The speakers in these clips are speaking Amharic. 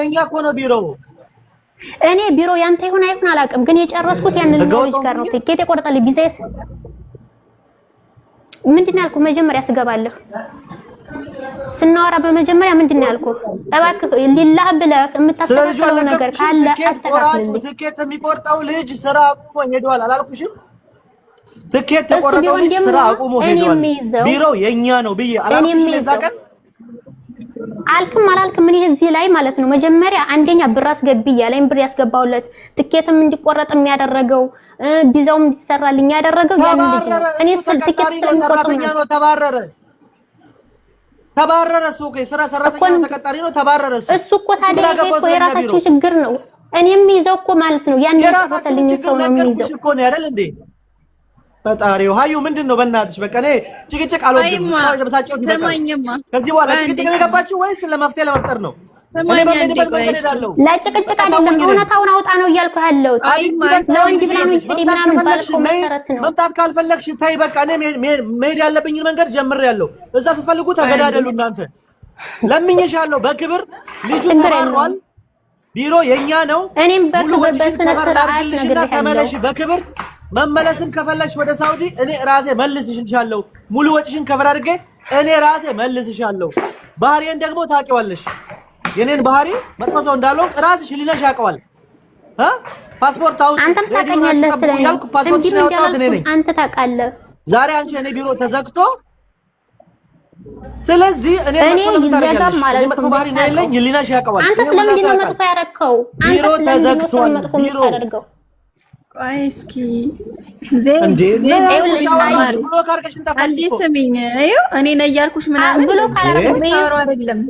እኛ እኮ ነው ቢሮው እኔ ቢሮ ያንተ ይሁን አይሁን አላውቅም፣ ግን የጨረስኩት ያንን ልጅ ጋር ነው። ትኬት የቆረጠልኝ ቢዛይስ ምንድነው ያልኩህ? መጀመሪያ ስገባለሁ ስናወራ በመጀመሪያ ምንድነው ያልኩህ? እባክህ ሊላህ ብለህ የምታስተካክለው ነገር ካለ አስተካክልልኝ። ትኬት የሚቆርጠው ልጅ ስራ አቁሞ ሄዷል አላልኩሽም? ትኬት የቆረጠው ልጅ ስራ አቁሞ ሄዷል። ቢሮው የኛ ነው ብዬ አላልኩሽም? እዛ ቀን አልክም አላልክም? እኔ እዚህ ላይ ማለት ነው መጀመሪያ አንደኛ ብር አስገቢ ያለኝ ብር ያስገባውለት ትኬትም እንዲቆረጥ የሚያደረገው ቢዛውም እንዲሰራልኝ ያደረገው ያን ልጅ ነው። እኔ ትኬት ሰራተኛ ነው ተባረረ ሱቅ የሥራ ሰራተኛ ነው ተቀጣሪ ነው ተባረረ እሱ እኮ ታዲያ እኮ የራሳቸው ችግር ነው። እኔም ይዘው እኮ ማለት ነው ያን የራሳቸው ሰው ነው የሚይዘው እኮ ነው አይደል እንዴ? ፈጣሪው ሀዩ ምንድነው? በእናትሽ በቃ እኔ ጭቅጭቅ አልወድም። እስካሁን ደብሳቸው ከዚህ በኋላ ጭቅጭቅ የገባችሁ ወይስ ለመፍትሄ ለመፍጠር ነው? እኔ በመሄድበት መንገድ እሄዳለሁ። ለጭቅጭቅ አይደለም እውነታውን አውጣ ነው እያልኩ ያለሁት። ለወንድ ብላምን ምናምን ባልከው መሰረት ነው። መምጣት ካልፈለግሽ ተይ በቃ። እኔ መሄድ ያለብኝን መንገድ ጀምሬያለሁ። እዛ ስትፈልጉ ተገዳደሉ እናንተ። ለምኜሻለሁ በክብር ልጁ ተባሯል። ቢሮ የኛ ነው። እኔም በክብር በስነ ስርዓት ተመለሽ በክብር መመለስም ከፈለግሽ ወደ ሳውዲ እኔ ራሴ መልስሽልሻለሁ። ሙሉ ወጪሽን ከበር አድርጌ እኔ ራሴ መልስሻለሁ። ባህሪዬን ደግሞ ታውቂዋለሽ። የኔን ባህሪ መጥፎ ሰው እንዳለው ራስሽ ሊነሽ ያውቀዋል። ፓስፖርት አውጥ አንተም ታውቀኛለህ ስለኔ ፓስፖርትሽን ያወጣሁት እኔ ነኝ። አንተ ታውቃለህ። ዛሬ አንቺ እኔ ቢሮ ተዘግቶ ስለዚህ እኔ ይዘጋም ማለት መጥፎ ባህሪ ነው ያለኝ ሊነሽ ያውቀዋል። አንተ ስለምንድን ነው መጥፎ ያረከው? ቢሮ ተዘግቷል። ቢሮ አይ እስኪ እንዴ ስሚኝ፣ እኔ ነኝ ያልኩሽ ምናምን ብሎ ካላረከው አይደለም።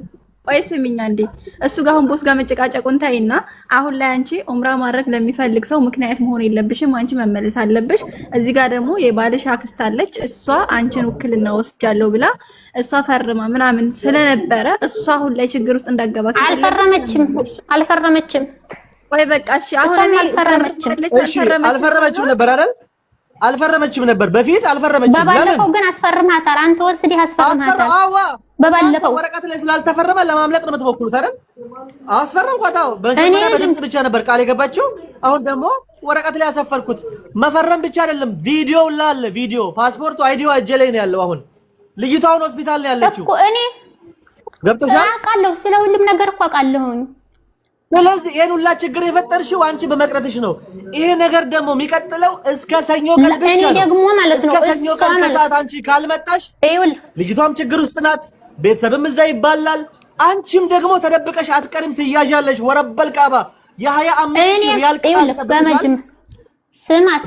ቆይ ስሚኝ አንዴ፣ እሱ ጋር አሁን ቦስ ጋር መጨቃጨቁን ታይና፣ አሁን ላይ አንቺ ኡምራ ማድረግ ለሚፈልግ ሰው ምክንያት መሆን የለብሽም። አንቺ መመለስ አለብሽ። እዚህ ጋር ደግሞ የባልሽ አክስት አለች። እሷ አንቺን ውክልና ወስጃለሁ ብላ እሷ ፈርማ ምናምን ስለነበረ እሷ አሁን ላይ ችግር ውስጥ እንዳገባ አልፈረመችም። ወይ በቃ እሺ፣ አሁን እኔ አልፈረመችም ነበር አይደል? አልፈረመችም ነበር በፊት አልፈረመችም። በባለፈው ግን አስፈርማታል። አንተ ወስደህ አስፈርማታል። በባለፈው ወረቀት ላይ ስላልተፈረመ ለማምለጥ ነው የምትሞክሩት አይደል? አስፈረምኳት። በመጀመሪያ በድምጽ ብቻ ነበር ቃል የገባችው። አሁን ደግሞ ወረቀት ላይ ያሰፈርኩት። መፈረም ብቻ አይደለም፣ ቪዲዮ ላለ ቪዲዮ ፓስፖርቱ አይዲዋ እጄ ላይ ነው ያለው። አሁን ልጅቷን ሆስፒታል ነው ያለችው እኮ። እኔ ገብቶሻል? አውቃለሁ፣ ስለ ሁሉም ነገር እኮ አውቃለሁኝ። ስለዚህ ይሄን ሁላ ችግር የፈጠርሽው አንቺ በመቅረትሽ ነው። ይሄ ነገር ደግሞ የሚቀጥለው እስከ ሰኞ ቀን ብቻ ነው። እኔ ደግሞ ማለት ነው እስከ ሰኞ ቀን ከሰዓት አንቺ ካልመጣሽ ልጅቷም ችግር ውስጥ ናት፣ ቤተሰብም እዛ ይባላል። አንቺም ደግሞ ተደብቀሽ አትቀሪም፣ ትያዣለሽ። ወረበል ቃባ የ25 ሺህ ሪያል ቅጣት።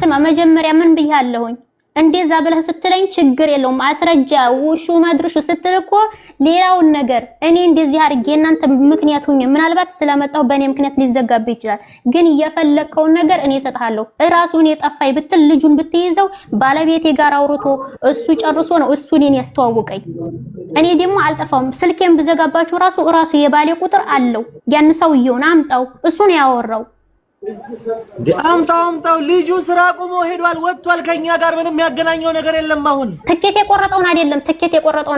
ስማ መጀመሪያ ምን ብያለሁኝ? እንደዛ ብለህ ስትለኝ ችግር የለውም አስረጃ ውሹ መድርሹ ስትል እኮ ሌላውን ነገር እኔ እንደዚህ አድርጌ እናንተ ምክንያት ሁኜ ምናልባት ስለመጣው በእኔ ምክንያት ሊዘጋብ ይችላል፣ ግን የፈለከውን ነገር እኔ እሰጥሃለሁ። እራሱን የጠፋይ ብትል ልጁን ብትይዘው ባለቤቴ ጋር አውርቶ እሱ ጨርሶ ነው እሱ እኔን ያስተዋወቀኝ። እኔ ደግሞ አልጠፋውም። ስልኬን ብዘጋባችሁ ራሱ የባሌ ቁጥር አለው። ያን ሰውየውን አምጣው፣ እሱ ነው ያወራው። አምጣው ልጁ ስራ ቆሞ ሄዷል፣ ወጥቷል። ከኛ ጋር ምንም ያገናኘው ነገር የለም። አሁን ትኬት የቆረጠውን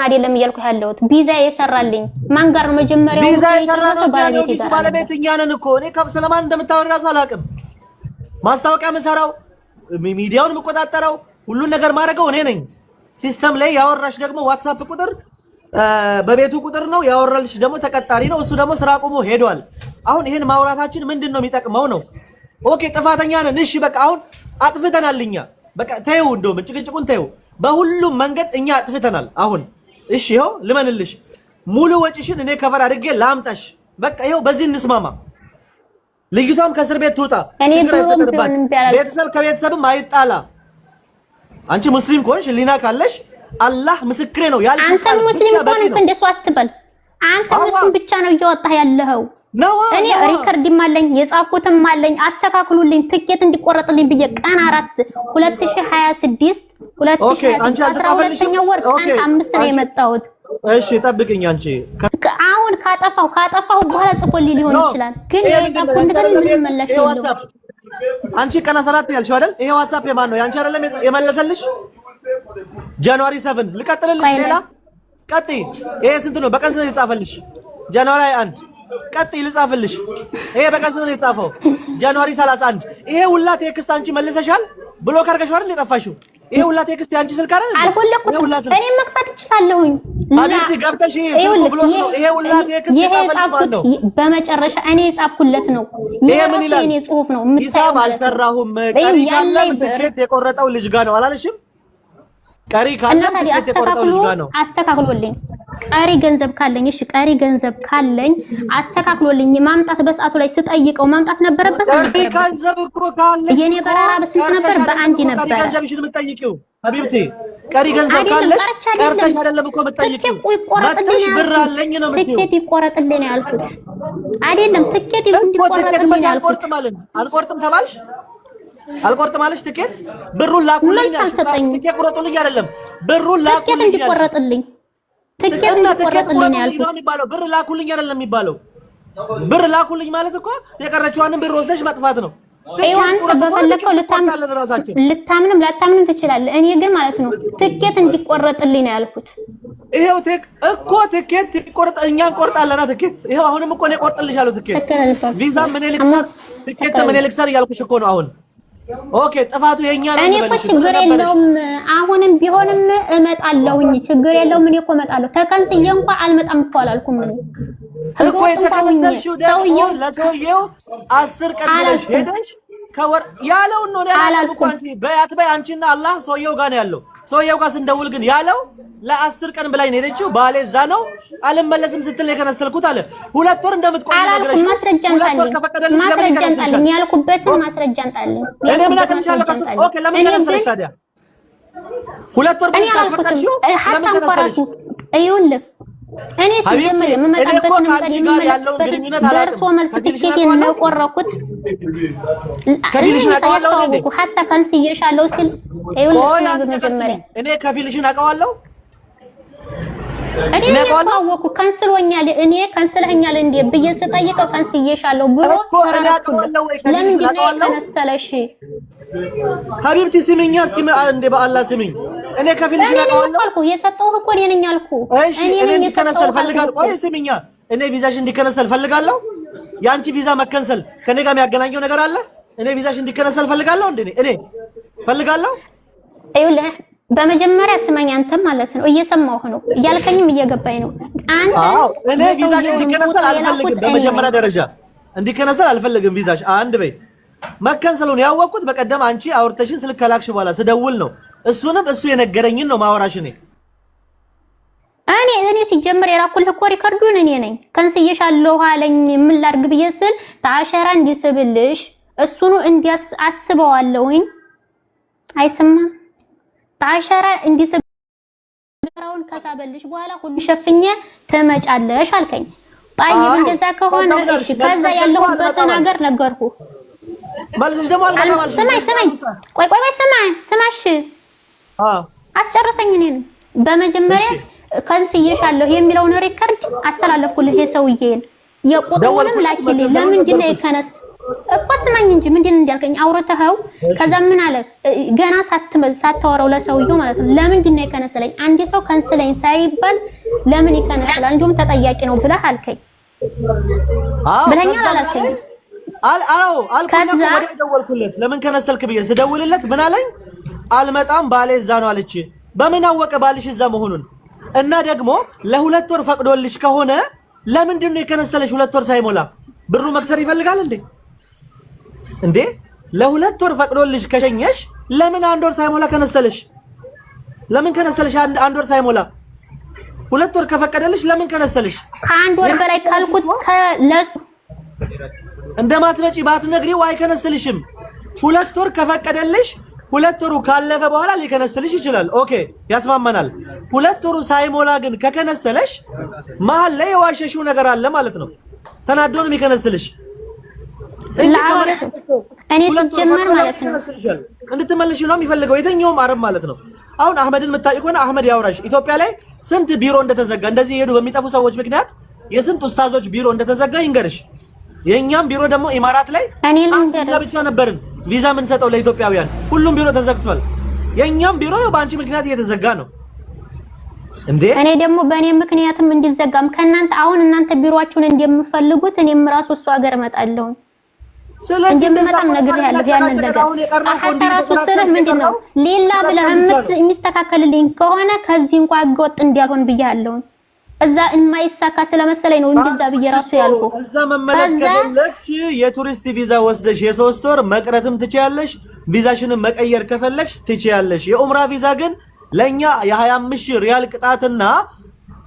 አይደለም እያልኩ ያለሁት ቪዛ የሰራልኝ ማን ጋር ነው? መጀመሪያው ቪዛ የሰራነው ባለቤት እኛ ነን እኮ። እኔ ስለማን እንደምታወሪ ራሱ አላውቅም። ማስታወቂያ የምሰራው ሚዲያውን የምቆጣጠረው ሁሉን ነገር ማድረገው እኔ ነኝ። ሲስተም ላይ ያወራሽ ደግሞ ዋትስአፕ ቁጥር በቤቱ ቁጥር ነው ያወራልሽ፣ ደግሞ ተቀጣሪ ነው። እሱ ደግሞ ስራ ቆሞ ሄዷል። አሁን ይሄን ማውራታችን ምንድነው የሚጠቅመው ነው? ኦኬ ጥፋተኛ ነን። እሺ በቃ አሁን አጥፍተናል እኛ። በቃ ተይው፣ እንደውም ጭቅጭቁን ተይው። በሁሉም መንገድ እኛ አጥፍተናል። አሁን እሺ ይኸው ልመንልሽ፣ ሙሉ ወጪሽን እኔ ከበር አድርጌ ላምጣሽ። በቃ ይኸው በዚህ እንስማማ። ልጅቷም ከእስር ቤት ትውጣ፣ ችግር አይፈጠርባት። ቤተሰብ ከቤተሰብም አይጣላ። አንቺ ሙስሊም ከሆንሽ ሊና ካለሽ አላህ ምስክሬ ነው ያልሽ። አንተ ሙስሊም ከሆንክ እንደሱ አትበል። አንተ ሙስሊም ብቻ ነው እያወጣህ ያለኸው። እኔ ሪከርድም አለኝ የጻፍኩትም አለኝ። አስተካክሉልኝ ትኬት እንዲቆረጥልኝ ብዬ ቀን 4 2026 2012 ወር ቀን 5 ነው የመጣሁት። እሺ ጠብቅኝ። አንቺ አሁን ካጠፋው በኋላ ጽፎልኝ ሊሆን ይችላል፣ ግን የጻፍኩት ነገር ምን መለሽ ነው? አንቺ ቀን 14 ያልሽው አይደል? ይሄ ዋትስአፕ የማን ነው? ያንቺ አይደለም የመለሰልሽ? ጃንዋሪ 7 ልቀጥልልሽ። ሌላ ቀጥይ። ይሄ ስንት ነው? በቀን ስንት የጻፈልሽ? ጃንዋሪ 1 ቀጥይ ልጻፍልሽ። ይሄ በቀን ስንት ነው የጻፈው? ጃንዋሪ 31 ይሄ ሁላ ቴክስት አንቺ መልሰሻል? ብሎክ አድርገሽው አይደል የጠፋሽው? ይሄ ሁላ ቴክስት ያንቺ ስልክ አይደል? አልቦለኩትም። እኔ መክፈት እችላለሁኝ። አቤት ገብተሽ ስልኩ ብሎክ ነው። ይሄ ሁላ ቴክስት የጻፈልሽ ማን ነው? በመጨረሻ እኔ የጻፍኩለት ነው። ይሄ ምን ይላል? የኔ ጽሁፍ ነው። ሂሳብ አልሰራሁም ቀሪ ካለ ትኬት የቆረጠው ልጅ ጋር ነው አላለሽም? ቀሪ ካለ ትኬት የቆረጠው ልጅ ጋር ነው። አስተካክሎልኝ ቀሪ ገንዘብ ካለኝ እሺ፣ ቀሪ ገንዘብ ካለኝ አስተካክሎልኝ ማምጣት በሰዓቱ ላይ ስጠይቀው ማምጣት ነበረበት። ቀሪ ገንዘብ እኮ ካለሽ የኔ በራራ በስንት ነበር? በአንድ ነበር። ቀሪ ገንዘብሽን የምትጠይቂው ሀቢብቲ፣ ቀሪ ገንዘብ ካለሽ ቀርተሽ አይደለም እኮ የምትጠይቂው። መጥተሽ ብር አለኝ ነው የምትይው። ትኬት ይቆረጥልኝ ነው ያልኩት። አይደለም ትኬት ይቆረጥልኝ ነው ያልኩት። አልቆርጥም ተባልሽ? አልቆርጥም አለሽ። ትኬት ብሩን ላኩልኝ ያልሽ። ትኬት ቁረጡልኝ አይደለም ብሩን ላኩልኝ ትኬት እንዲቆረጥልኝ ትኬት እንዲቆረጥልኝ ያልኩት ነው የሚባለው። ብር ላኩልኝ አይደለም የሚባለው። ብር ላኩልኝ ማለት እኮ የቀረችዋንም ብር ወስደሽ መጥፋት ነው። ኤዋን በፈለከው ልታምንም ላታምንም ትችላለህ። እኔ ግን ማለት ነው ትኬት እንዲቆረጥልኝ ነው ያልኩት። ይሄው ትኬት ይቆረጥ፣ እኛ እንቆርጣለና ትኬት። ይሄው አሁንም እኮ ነው ቆርጥልሻለሁ ትኬት። ቪዛ ምን ልክሰር፣ ትኬት ምን ልክሰር እያልኩሽ እኮ ነው አሁን። ኦኬ ጥፋቱ የኛ ነው። እኔ እኮ ችግር የለውም አሁንም ቢሆንም እመጣለሁኝ። ችግር የለውም። እኔ እኮ እመጣለሁ። ተከንስዬ እንኳን አልመጣም እኮ አላልኩም እኮ የተከነሰልሽው ደግሞ ለሰውየው 10 ቀን ብለሽ ሄደሽ ከወር ያለውን ነው ያለው እኮ አንቺ በያት በይ አንቺና አላህ ሰውየው ጋር ነው ያለው። ሰውየው ጋር ስንደውል ግን ያለው ለ10 ቀን ብላኝ ነው ሄደችው። ባሌ እዛ ነው አልመለስም ስትል የከነሰልኩት አለ። 2 ወር እንደምትቆይ ነገርሽ። 2 ወር ከፈቀደልሽ ለምን ከነሰልሽ ያልኩበትን ማስረጃ አንጣልኝ። እኔ ምን አቀምቻለሁ ከሱ? ኦኬ ለምን ከነሰልሽ ታዲያ? 2 ወር ብለሽ ካስፈቀድሽው ለምን ከነሰልሽ? ይኸውልህ እኔ ሲጀምር የምመጣበትን መንገድ የምመለስበትን ደርሶ መልስ ትኬት የቆረኩት ከፊልሽን አውቀዋለሁ። ሀታ ከንስዬሻለሁ ሲል ይኸውልህ በመጀመሪያ እኔ ከፊልሽን አውቀዋለሁ። እኔ አውቀዋለሁ ከንስሎኛል። እኔ ከንስለኛል እንዴ ብዬ ስጠይቀው ከንስዬሻለሁ ብሎ ለምንድን ነው የተነሰለሽ? ሀቢብቲ ስሚኝ እስኪ እንዴ በአላህ ስሚኝ። እኔ ከፊልሽን አውቀዋለሁ አልኩ። የሰጠሁህ እኮ እኔ ነኝ አልኩ። እኔ እንዲከነሰል ፈልጋለሁ። ቆይ ስሚኛ፣ እኔ ቪዛሽ እንዲከነሰል ፈልጋለሁ። ያንቺ ቪዛ መከንሰል ከኔ ጋር የሚያገናኘው ነገር አለ? እኔ ቪዛሽ እንዲከነሰል ፈልጋለሁ እንዴ? እኔ ፈልጋለሁ። ይኸውልህ በመጀመሪያ ስማኝ፣ አንተም ማለት ነው እየሰማሁህ ነው እያልከኝም እየገባኝ ነው። አንተ እኔ ቪዛሽ እንዲከነሰል አልፈልግም። በመጀመሪያ ደረጃ እንዲከነሰል አልፈልግም ቪዛሽ። አንድ በይ መከንሰሉን ያወቅኩት በቀደም አንቺ አውርተሽን ስልክ ከላክሽ በኋላ ስደውል ነው። እሱንም እሱ የነገረኝን ነው ማወራሽ። እኔ ሲጀምር የላኩልህ እኮ ሪከርዱን እኔ ነኝ። ከንስዬሻለሁ አለኝ። ምን ላድርግ ብዬ ስል ታሸራ እንዲስብልሽ እሱኑ እንዲያስበዋለሁኝ። አይሰማም? ታሸራ እንዲስብራውን ከሳበልሽ በኋላ ሁሉ ሸፍኜ ትመጫለሽ አልከኝ። ጣይብ እንደዛ ከሆነ እሺ፣ ከዛ ያለሁበትን ሀገር ነገርኩ። ማለትሽ ደግሞ አልመጣም አልሽ። ስማኝ ቆይ ስማሽ አስጨረሰኝ። እኔን በመጀመሪያ ከንስዬሻለሁ የሚለውን ሪከርድ አስተላለፍኩልህ። የሰውዬን የቁጥሩንም ላኪልኝ። ለምንድን ነው የከነስ እኮ ስማኝ እንጂ ምንድን እንዳልከኝ አውርተኸው ከዛ ምን አለ ገና ሳታወራው ለሰውዬው ማለት ነው። ለምንድን ነው የከነሰለኝ? አንድ ሰው ከንስለኝ ሳይባል ለምን ይከነስላል? እንዲሁም ተጠያቂ ነው ብለህ አልከኝ። ብለኛል አላልከኝ? አልኩኝ። ወደ ደወልኩለት ለምን ከነሰልክ ብዬ ስደውልለት ምን አለኝ? አልመጣም ባሌ እዛ ነው አለች። በምን አወቀ ባልሽ እዛ መሆኑን? እና ደግሞ ለ2 ወር ፈቅዶልሽ ከሆነ ለምንድን ነው የከነሰለሽ? 2 ወር ሳይሞላ ብሩ መክሰር ይፈልጋል እንዴ? ለ2 ወር ፈቅዶልሽ ከሸኘሽ ለምን 1 ወር ሳይሞላ ከነሰለሽ? ለምን ከነሰለሽ? 1 ወር ሳይሞላ 2 ወር ከፈቀደልሽ ለምን ከነሰለሽ? ከ1 ወር በላይ ካልኩት ለሱ እንደማትመጪ ባትነግሪው አይከነስልሽም። 2 ወር ከፈቀደልሽ 2 ወሩ ካለፈ በኋላ ሊከነስልሽ ይችላል። ኦኬ ያስማማናል። 2 ወሩ ሳይሞላ ግን ከከነሰለሽ መሀል ላይ የዋሸሽው ነገር አለ ማለት ነው። ተናዶ ነው የሚከነስልሽ እንጂ ከመሬት እኔ ሲጀመር ማለት ነው እንድትመለሽ ነው የሚፈልገው የትኛውም አረብ ማለት ነው። አሁን አህመድን የምታውቂ ከሆነ አህመድ ያውራሽ ኢትዮጵያ ላይ ስንት ቢሮ እንደተዘጋ እንደዚህ ሄዱ በሚጠፉ ሰዎች ምክንያት የስንት ኡስታዞች ቢሮ እንደተዘጋ ይንገርሽ። የኛም ቢሮ ደግሞ ኢማራት ላይ ለብቻ ነበርን ቪዛ ምን ሰጠው ለኢትዮጵያውያን። ሁሉም ቢሮ ተዘግቷል። የኛም ቢሮ በአንቺ ምክንያት እየተዘጋ ነው። እንዴ እኔ ደግሞ በእኔ ምክንያትም እንዲዘጋም ከእናንተ አሁን እናንተ ቢሮአችሁን እንደምፈልጉት እኔም ራሱ እሱ ሀገር እመጣለሁ። ስለዚህ እንደምመጣም ነገር ያለው ያንን ነገር አሁን ራሱ ስልህ ምንድነው ሌላ ብለህ የሚስተካከልልኝ ከሆነ ከዚህ እንኳን ህገወጥ እንዲያልሆን ብያለሁ። እዛ የማይሳካ ስለመሰለኝ ነው እንደዛ ብዬ ራሱ ያልኩ። እዛ መመለስ ከፈለግሽ የቱሪስት ቪዛ ወስደሽ የ3 ወር መቅረትም ትችያለሽ። ቪዛሽንም መቀየር ከፈለግሽ ትችያለሽ። የኡምራ ቪዛ ግን ለኛ የ25,000 ሪያል ቅጣትና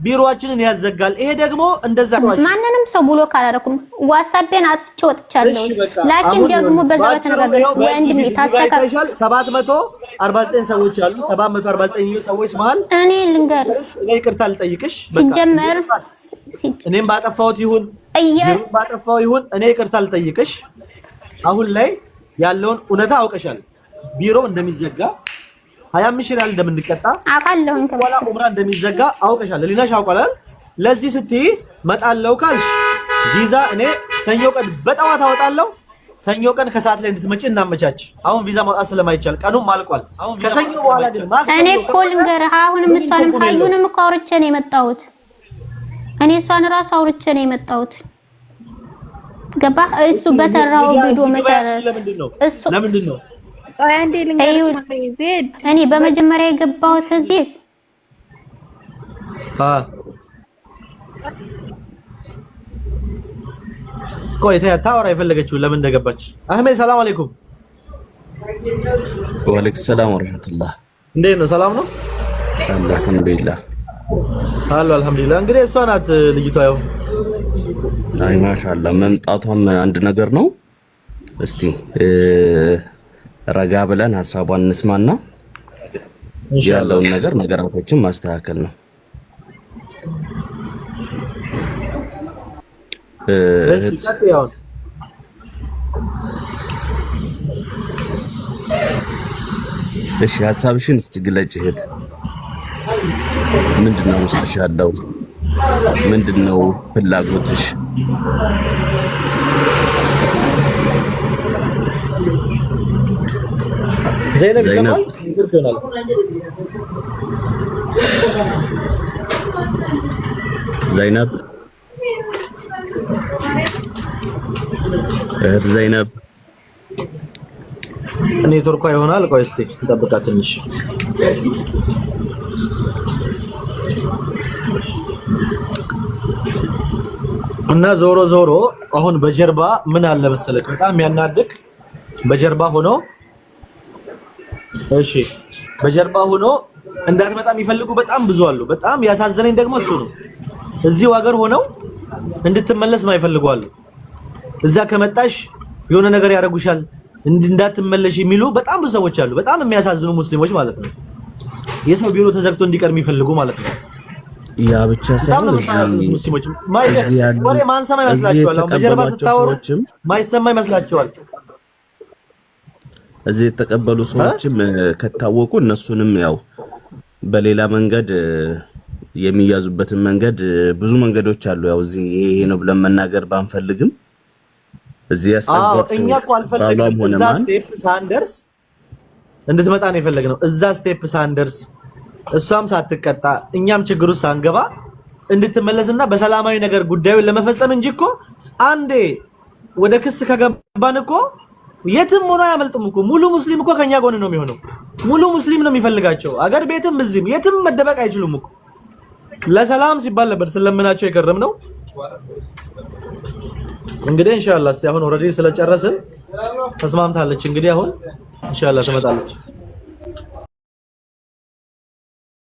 ቢሮአችንን ያዘጋል። ይሄ ደግሞ እንደዛ ነው። ማንንም ሰው ብሎክ አላደረኩም። ዋትስአፕን አጥፍቼ ወጥቻለሁ። ላኪን ደግሞ በዛ በተነጋገር ወንድሜ ታስተካክል 749 ሰዎች አሉ። 749 ሰዎች መሃል እኔ ልንገርሽ እኔ ይቅርታ ልጠይቅሽ። ሲጀመር እኔም ባጠፋሁት ይሁን ባጠፋው ይሁን እኔ ይቅርታ ልጠይቅሽ። አሁን ላይ ያለውን እውነታ አውቀሻል። ቢሮ እንደሚዘጋ 25,000 ሪያል እንደምንቀጣ አውቃለሁ። ወላ ኡምራ እንደሚዘጋ አውቀሻል። ሊናሽ አውቃላል። ለዚህ ስትይ መጣለው ካልሽ ቪዛ እኔ ሰኞ ቀን በጠዋት አወጣለሁ። ሰኞ ቀን ከሰዓት ላይ እንድትመጪ እናመቻች። አሁን ቪዛ ማውጣት ስለማይቻል ቀኑም አልቋል። ከሰኞ በኋላ ግን እኔ እኮ ልንገርህ አሁንም እሷንም ሀዩንም እኮ አውርቼ ነው የመጣሁት። እኔ እሷን ራሱ አውርቼ ነው የመጣሁት። ገባህ? እሱ በሰራው ቪዲዮ መሰረት እሱ ለምንድን ነው አንዴ ልንገርሽ ማሪ ዜድ እኔ በመጀመሪያ የገባሁት እዚህ ቆይ ታወራ የፈለገችው ለምን እንደገባች። አህሜድ ሰላም አለይኩም። ወአለይኩም ሰላም ወራህመቱላህ። እንዴት ነው? ሰላም ነው? አልሐምዱሊላህ አሎ አልሐምዱሊላህ። እንግዲህ እሷ ናት ልጅቷ። ያው አይ ማሻአላህ መምጣቷም አንድ ነገር ነው። እስቲ ረጋ ብለን ሐሳቧን እንስማና ያለውን ነገራቶችን ማስተካከል ነው። እሺ ሐሳብሽን እስቲ ግለጪ እህት። ምንድነው ውስጥሽ ያለው? ምንድነው ፍላጎትሽ? ዘይነብ ይሰማል? ዘይነብ እህት ዘይነብ ኔትወርኳ ይሆናል። ቆይ እስቲ እንጠብቃት ትንሽ። እና ዞሮ ዞሮ አሁን በጀርባ ምን አለ መሰለህ በጣም የሚያናድቅ በጀርባ ሆኖ እሺ በጀርባ ሆኖ እንዳትመጣ የሚፈልጉ በጣም ብዙ አሉ። በጣም ያሳዘነኝ ደግሞ እሱ ነው። እዚሁ ሀገር ሆነው እንድትመለስ ማይፈልጉ አሉ። እዛ ከመጣሽ የሆነ ነገር ያደርጉሻል እንዳትመለሽ የሚሉ በጣም ብዙ ሰዎች አሉ። በጣም የሚያሳዝኑ ሙስሊሞች ማለት ነው። የሰው ቢሮ ተዘግቶ እንዲቀር የሚፈልጉ ማለት ነው። ያ ብቻ ሳይሆን ሙስሊሞች ወሬ ማንሰማ ይመስላችኋል? በጀርባ ስታወሩ ማይሰማ ይመስላችኋል? እዚህ የተቀበሉ ሰዎችም ከታወቁ እነሱንም ያው በሌላ መንገድ የሚያዙበትን መንገድ ብዙ መንገዶች አሉ። ያው እዚህ ይሄ ነው ብለን መናገር ባንፈልግም እዚህ ያስተጋባ እኛ እኮ አልፈልግም። እዛ ስቴፕ ሳንደርስ እንድትመጣ ነው የፈለግነው። እዛ ስቴፕ ሳንደርስ እሷም ሳትቀጣ እኛም ችግር ውስጥ ሳንገባ እንድትመለስና በሰላማዊ ነገር ጉዳዩን ለመፈጸም እንጂ እኮ አንዴ ወደ ክስ ከገባን እኮ የትም ሆኖ አያመልጡም እኮ። ሙሉ ሙስሊም እኮ ከኛ ጎን ነው የሚሆነው። ሙሉ ሙስሊም ነው የሚፈልጋቸው። አገር ቤትም እዚህም የትም መደበቅ አይችሉም እኮ። ለሰላም ሲባል ነበር ስለምናቸው የከረም ነው። እንግዲህ ኢንሻአላህ እስቲ አሁን ኦሬዲ ስለጨረስን ተስማምታለች። እንግዲህ አሁን ኢንሻአላህ ትመጣለች።